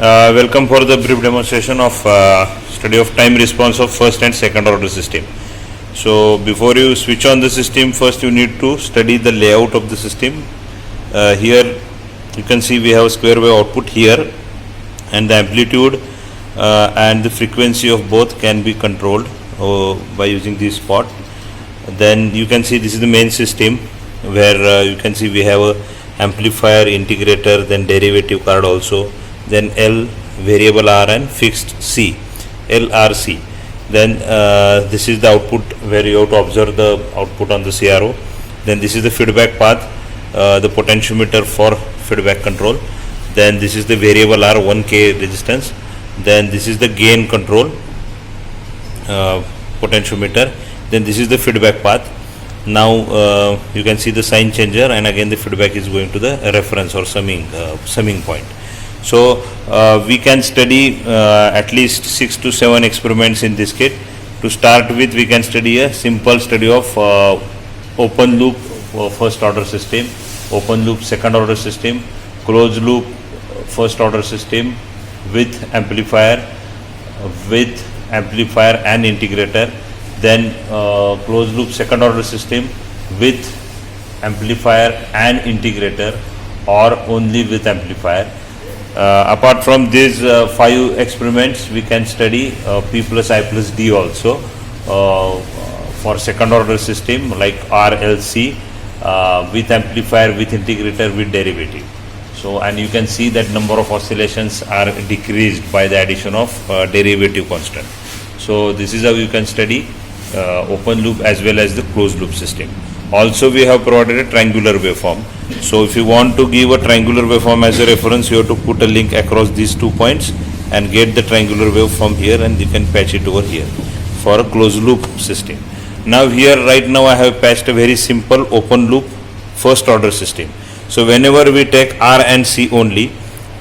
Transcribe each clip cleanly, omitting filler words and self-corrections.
Welcome for the brief demonstration of study of time response of first and second order system. So before you switch on the system, first you need to study the layout of the system. Here you can see we have a square wave output here, and the amplitude and the frequency of both can be controlled by using this spot. Then you can see this is the main system where you can see we have a amplifier, integrator, then derivative card also, then L, variable R and fixed C, LRC. Then this is the output where you have to observe the output on the CRO. Then this is the feedback path, the potentiometer for feedback control. Then this is the variable R, 1K resistance. Then this is the gain control potentiometer. Then this is the feedback path. Now you can see the sign changer, and again the feedback is going to the reference or summing point. So we can study at least 6 to 7 experiments in this kit. To start with, we can study a simple study of open loop first order system, open loop second order system, closed loop first order system with amplifier and integrator, then closed loop second order system with amplifier and integrator or only with amplifier. Apart from these 5 experiments, we can study P plus I plus D also for second order system like RLC with amplifier, with integrator, with derivative. So, and you can see that number of oscillations are decreased by the addition of derivative constant. So this is how you can study open loop as well as the closed loop system. Also we have provided a triangular waveform. So if you want to give a triangular waveform as a reference, you have to put a link across these 2 points and get the triangular waveform here, and you can patch it over here for a closed loop system. Now here right now I have patched a very simple open loop first order system. So whenever we take R and C only,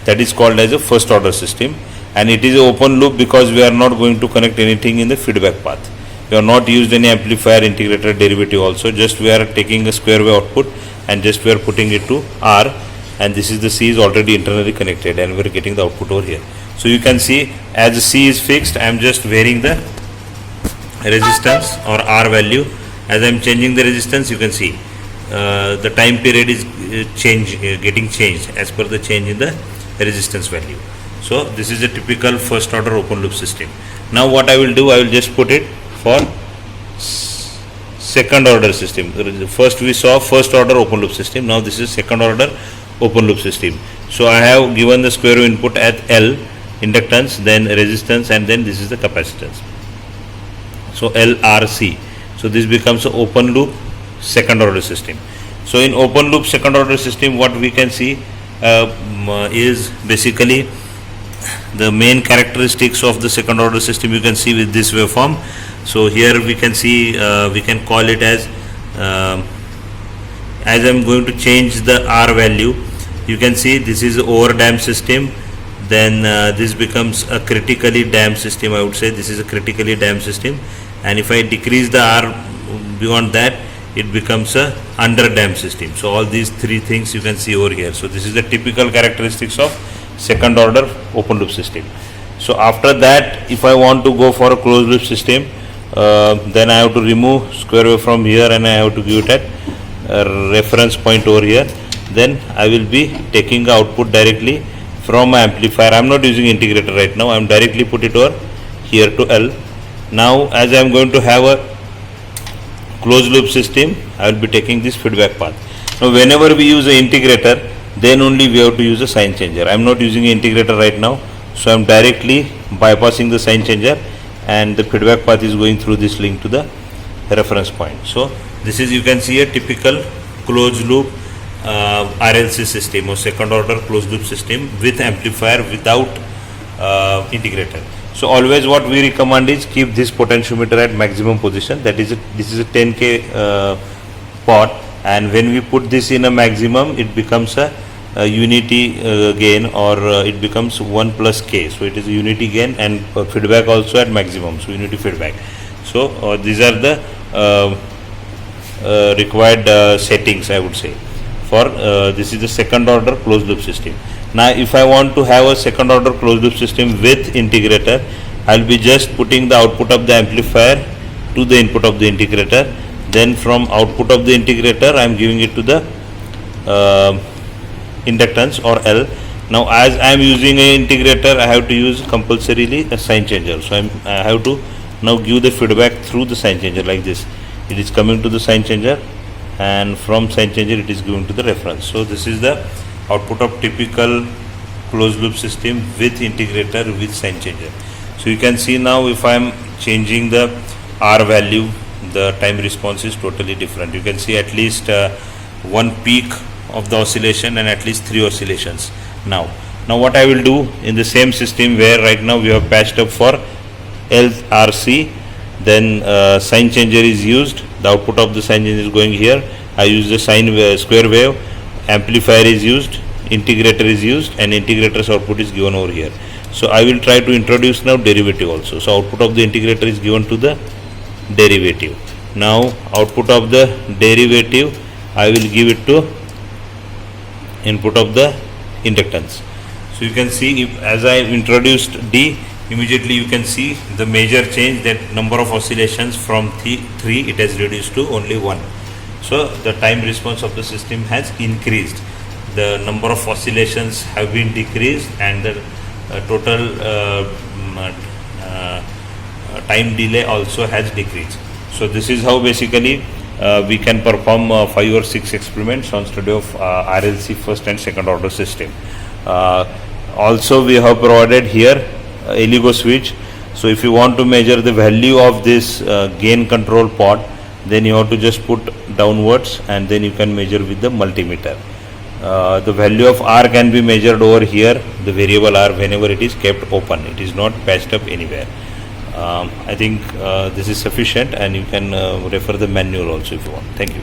that is called as a first order system, and it is an open loop because we are not going to connect anything in the feedback path. We have not used any amplifier, integrator, derivative also, just we are taking a square wave output and just we are putting it to R, and this is the C is already internally connected and we are getting the output over here. So you can see as the C is fixed, I am just varying the resistance or R value. As I am changing the resistance, you can see the time period is getting changed as per the change in the resistance value. So this is a typical first order open loop system. Now what I will do, I will just put it for second order system. First we saw first order open loop system. Now this is second order open loop system. So I have given the square wave input at L, inductance, then resistance, and then this is the capacitance. So LRC. So this becomes an open loop second order system. So in open loop second order system, what we can see is basically the main characteristics of the second order system. You can see with this waveform. So here we can see we can call it as I am going to change the R value. You can see this is over damped system, then this becomes a critically damped system. I would say this is a critically damped system, and if I decrease the R beyond that, it becomes a under damped system. So all these 3 things you can see over here. So this is the typical characteristics of second order open loop system. So after that, if I want to go for a closed loop system, then I have to remove square wave from here and I have to give it at a reference point over here. Then I will be taking the output directly from my amplifier. I am not using integrator right now, I am directly put it over here to L. Now as I am going to have a closed loop system, I will be taking this feedback path. Now whenever we use an integrator, then only we have to use a sign changer. I am not using an integrator right now, so I am directly bypassing the sign changer, and the feedback path is going through this link to the reference point. So this is, you can see, a typical closed loop RLC system or second order closed loop system with amplifier without integrator. So always what we recommend is keep this potentiometer at maximum position. That is this is a 10K pot, and when we put this in a maximum, it becomes a unity gain, or it becomes 1 plus K. So it is a unity gain, and feedback also at maximum, so unity feedback. So these are the required settings, I would say, for this is the second order closed loop system. Now if I want to have a second order closed loop system with integrator, I'll be just putting the output of the amplifier to the input of the integrator. Then from output of the integrator I am giving it to the inductance or L. Now as I am using an integrator, I have to use compulsorily a sign changer. So I have to now give the feedback through the sign changer like this. It is coming to the sign changer, and from sign changer it is given to the reference. So this is the output of typical closed loop system with integrator with sign changer. So you can see now if I am changing the R value, the time response is totally different. You can see at least one peak of the oscillation and at least 3 oscillations. Now what I will do in the same system where right now we have patched up for LRC, then sign changer is used, the output of the sign changer is going here. I use the square wave, amplifier is used, integrator is used, and integrator's output is given over here. So I will try to introduce now derivative also. So output of the integrator is given to the derivative. Now output of the derivative I will give it to input of the inductance. So you can see if as I introduced D, immediately you can see the major change, that number of oscillations from 3 it has reduced to only 1. So the time response of the system has increased, the number of oscillations have been decreased, and the total time delay also has decreased. So this is how basically we can perform 5 or 6 experiments on study of RLC first and second order system. Also we have provided here LIGO switch. So if you want to measure the value of this gain control pot, then you have to just put downwards and then you can measure with the multimeter. The value of R can be measured over here, the variable R, whenever it is kept open. It is not patched up anywhere. I think this is sufficient, and you can refer the manual also if you want. Thank you.